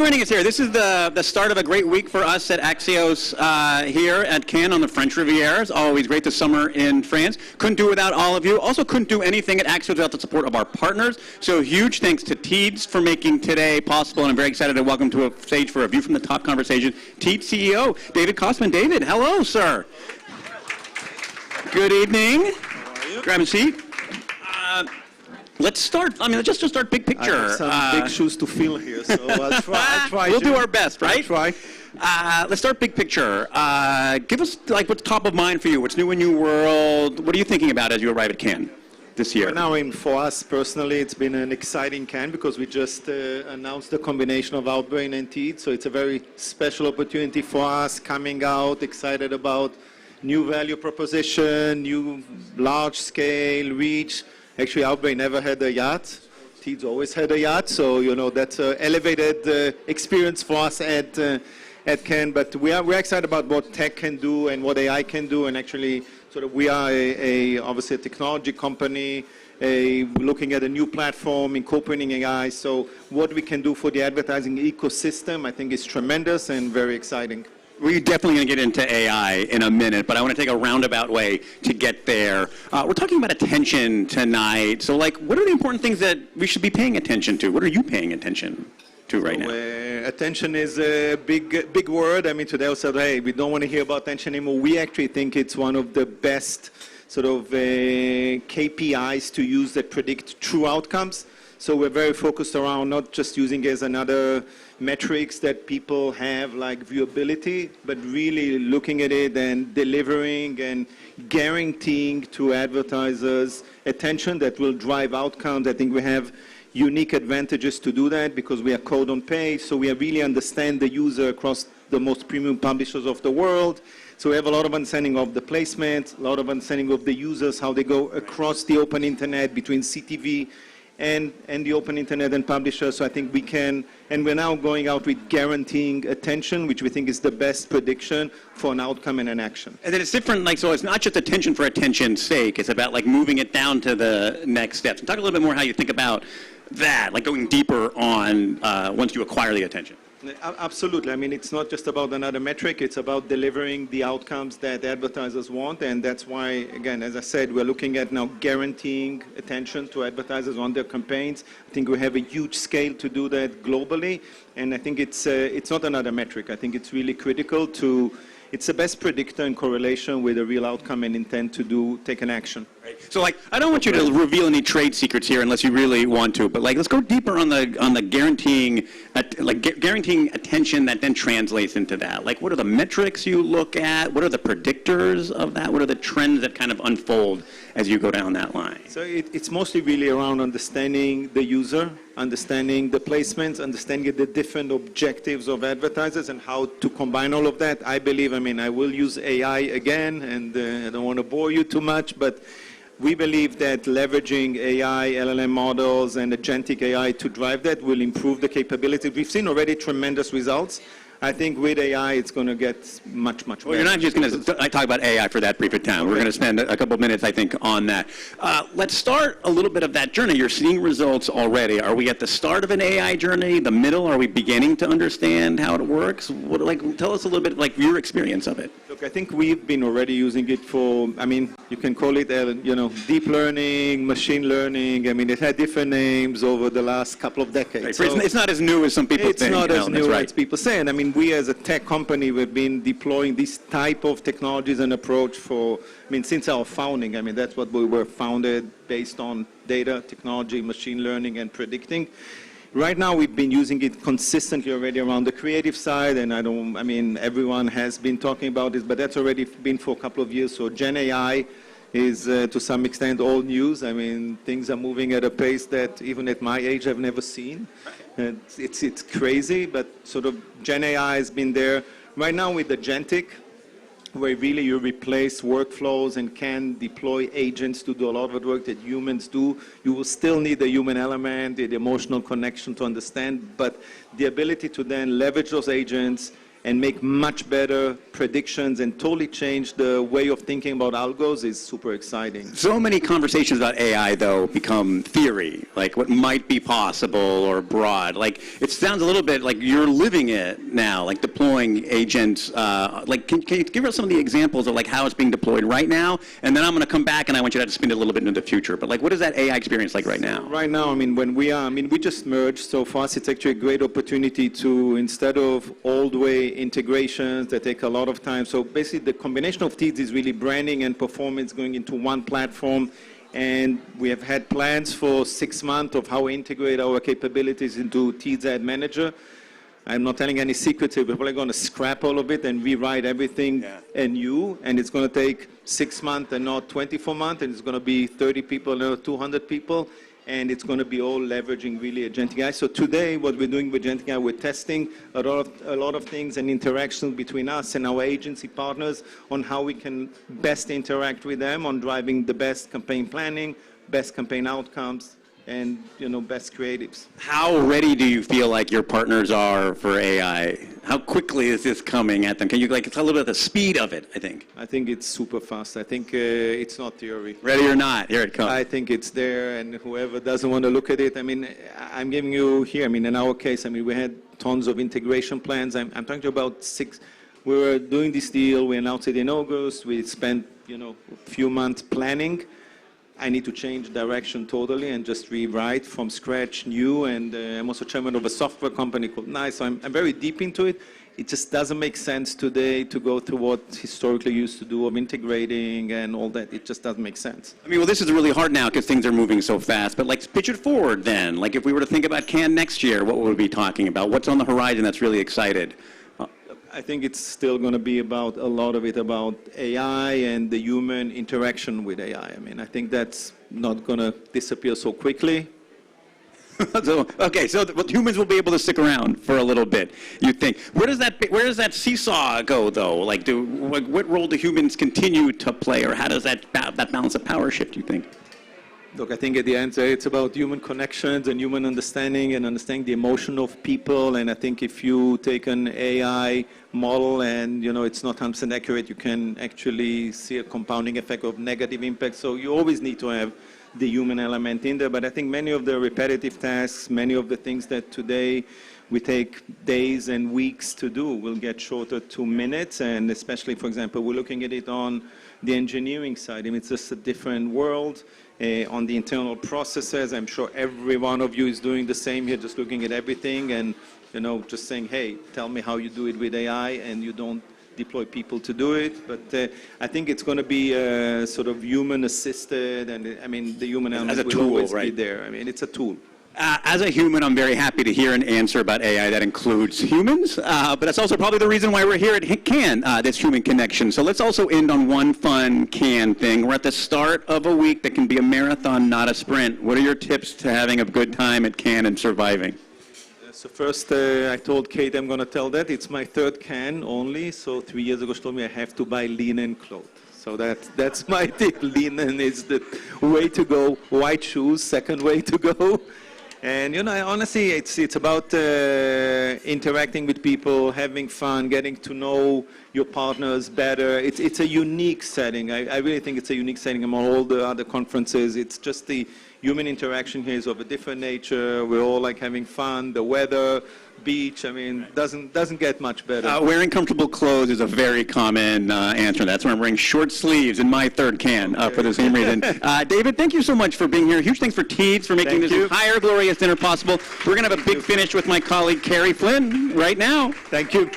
Joining us here. This is the start of a great week for us at Axios here at Cannes on the French Riviera. It's always great this summer in France. Couldn't do it without all of you. Also couldn't do anything at Axios without the support of our partners. So huge thanks to Teads for making today possible. And I'm very excited to welcome to a stage for a view from the top conversation, Teads CEO David Kostman. David, hello, sir. Good evening. How are you? Grab a seat. Let's start. Let's just start big picture. I have some big shoes to fill here, so I'll try. We'll do our best, right? I'll try. Let's start big picture. Give us what's top of mind for you. What's new in your world? What are you thinking about as you arrive at Cannes this year? Right now, for us personally, it's been an exciting Cannes because we just announced the combination of Outbrain and Teads, so it's a very special opportunity for us coming out, excited about new value proposition, new large-scale reach. Actually, Outbrain never had a yacht. Teads always had a yacht, so that's an elevated experience for us at Cannes. But we're excited about what tech can do and what AI can do. And actually, we are obviously a technology company, looking at a new platform, incorporating AI. So what we can do for the advertising ecosystem, I think, is tremendous and very exciting. We're definitely going to get into AI in a minute, but I want to take a roundabout way to get there. We're talking about attention tonight. So, what are the important things that we should be paying attention to? What are you paying attention to right now? Attention is a big word. Today I said, hey, we don't want to hear about attention anymore. We actually think it's one of the best KPIs to use that predict true outcomes. So we're very focused around not just using it as another metrics that people have like viewability, but really looking at it and delivering and guaranteeing to advertisers attention that will drive outcomes. I think we have unique advantages to do that because we are code on pay, so we really understand the user across the most premium publishers of the world. So we have a lot of understanding of the placement, a lot of understanding of the users, how they go across the open internet between CTV and the open internet and publishers. So I think we can, and we're now going out with guaranteeing attention, which we think is the best prediction for an outcome and an action. And then it's different, so it's not just attention for attention's sake. It's about moving it down to the next steps. And talk a little bit more how you think about that, going deeper on once you acquire the attention. Absolutely. It's not just about another metric. It's about delivering the outcomes that advertisers want. And that's why, again, as I said, we're looking at now guaranteeing attention to advertisers on their campaigns. I think we have a huge scale to do that globally. And I think it's not another metric. I think it's really critical to, it's the best predictor in correlation with a real outcome and intent to take an action. Right. So, I don't want you to reveal any trade secrets here unless you really want to. But let's go deeper on the guaranteeing, guaranteeing attention that then translates into that. What are the metrics you look at? What are the predictors of that? What are the trends that kind of unfold as you go down that line? So it's mostly really around understanding the user, understanding the placements, understanding the different objectives of advertisers and how to combine all of that. I believe, I will use AI again, and I don't want to bore you too much, but we believe that leveraging AI, LLM models, and agentic AI to drive that will improve the capability. We've seen already tremendous results. I think with AI, it's going to get much, much better. Well, you're not just going to talk about AI for that brief time. We're going to spend a couple of minutes, I think, on that. Let's start a little bit of that journey. You're seeing results already. Are we at the start of an AI journey, the middle? Are we beginning to understand how it works? Tell us a little bit, your experience of it. Look, I think we've been already using it for, you can call it, deep learning, machine learning. It had different names over the last couple of decades. Right. So it's not as new as some people think. It's not as new right. as people say. And we as a tech company, we've been deploying this type of technologies and approach for, since our founding. That's what we were founded based on data, technology, machine learning, and predicting. Right now, we've been using it consistently already around the creative side, and everyone has been talking about this, but that's already been for a couple of years. So Gen AI is to some extent old news. Things are moving at a pace that even at my age I've never seen. It's crazy, but Gen AI has been there. Right now with agentic, where really you replace workflows and can deploy agents to do a lot of the work that humans do, you will still need the human element, the emotional connection to understand, but the ability to then leverage those agents and make much better predictions and totally change the way of thinking about algos is super exciting. So many conversations about AI, though, become theory, like what might be possible or broad. Like, it sounds a little bit like you're living it now, like deploying agents. Like, can you give us some of the examples of like how it's being deployed right now? And then I'm going to come back and I want you to spin it a little bit into the future. But like, what is that AI experience like right now? Right now, I mean, we just merged. So for us, it's actually a great opportunity to, instead of old way integrations that take a lot of time. So basically the combination of Teads is really branding and performance going into one platform. And we have had plans for 6 months of how we integrate our capabilities into Teads Ad Manager. I'm not telling any secrets here, but we're going to scrap all of it and rewrite everything anew. And it's going to take 6 months and not 24 months. And it's going to be 30 people and not 200 people. And it's going to be all leveraging really agentic AI. So today, what we're doing with agentic AI, we're testing a lot of things and interactions between us and our agency partners on how we can best interact with them on driving the best campaign planning, best campaign outcomes, and best creatives. How ready do you feel like your partners are for AI? How quickly is this coming at them? Can you tell a little bit of the speed of it, I think? I think it's super fast. I think it's not theory. Ready or not, here it comes. I think it's there, and whoever doesn't want to look at it, I mean, I'm giving you here, I mean, in our case, I mean, we had tons of integration plans. I'm talking about 6. We were doing this deal. We announced it in August. We spent, a few months planning. I need to change direction totally and just rewrite from scratch new. And I'm also chairman of a software company called NICE. So I'm very deep into it. It just doesn't make sense today to go through what historically used to do of integrating and all that. It just doesn't make sense. I mean, well, this is really hard now because things are moving so fast. But like, pitch it forward then. Like, if we were to think about Cannes next year, what would we be talking about? What's on the horizon that's really excited? I think it's still going to be about a lot of it about AI and the human interaction with AI. I mean, I think that's not going to disappear so quickly. So humans will be able to stick around for a little bit, you think. Where does that seesaw go, though? Like, what role do humans continue to play, or how does that balance of power shift, you think? Look, I think at the end, it's about human connections and human understanding and understanding the emotion of people. And I think if you take an AI model and, it's not 100% accurate, you can actually see a compounding effect of negative impact. So you always need to have the human element in there. But I think many of the repetitive tasks, many of the things that today we take days and weeks to do will get shorter to minutes. And especially, for example, we're looking at it on the engineering side. I mean, it's just a different world. On the internal processes, I'm sure every one of you is doing the same here, just looking at everything and, just saying, hey, tell me how you do it with AI, and you don't deploy people to do it. But I think it's going to be sort of human-assisted, and I mean, the human element will always be there. I mean, it's a tool. As a human, I'm very happy to hear an answer about AI that includes humans, but that's also probably the reason why we're here at Cannes, this human connection. So let's also end on one fun Cannes thing. We're at the start of a week that can be a marathon, not a sprint. What are your tips to having a good time at Cannes and surviving? So first, I told Kate I'm going to tell that. It's my 3rd Cannes only, so 3 years ago she told me I have to buy linen clothes. So that's my tip. Linen is the way to go. White shoes, second way to go. And, honestly, it's about interacting with people, having fun, getting to know your partners better. It's a unique setting. I really think it's a unique setting among all the other conferences. It's just the human interaction here is of a different nature. We're all like having fun. The weather, beach, I mean, doesn't get much better. Wearing comfortable clothes is a very common answer. That's why I'm wearing short sleeves in my 3rd Cannes for the same reason. David, thank you so much for being here. Huge thanks for Teads for making this entire glorious dinner possible. We're going to have a big finish with my colleague Carrie Flynn right now. Thank you.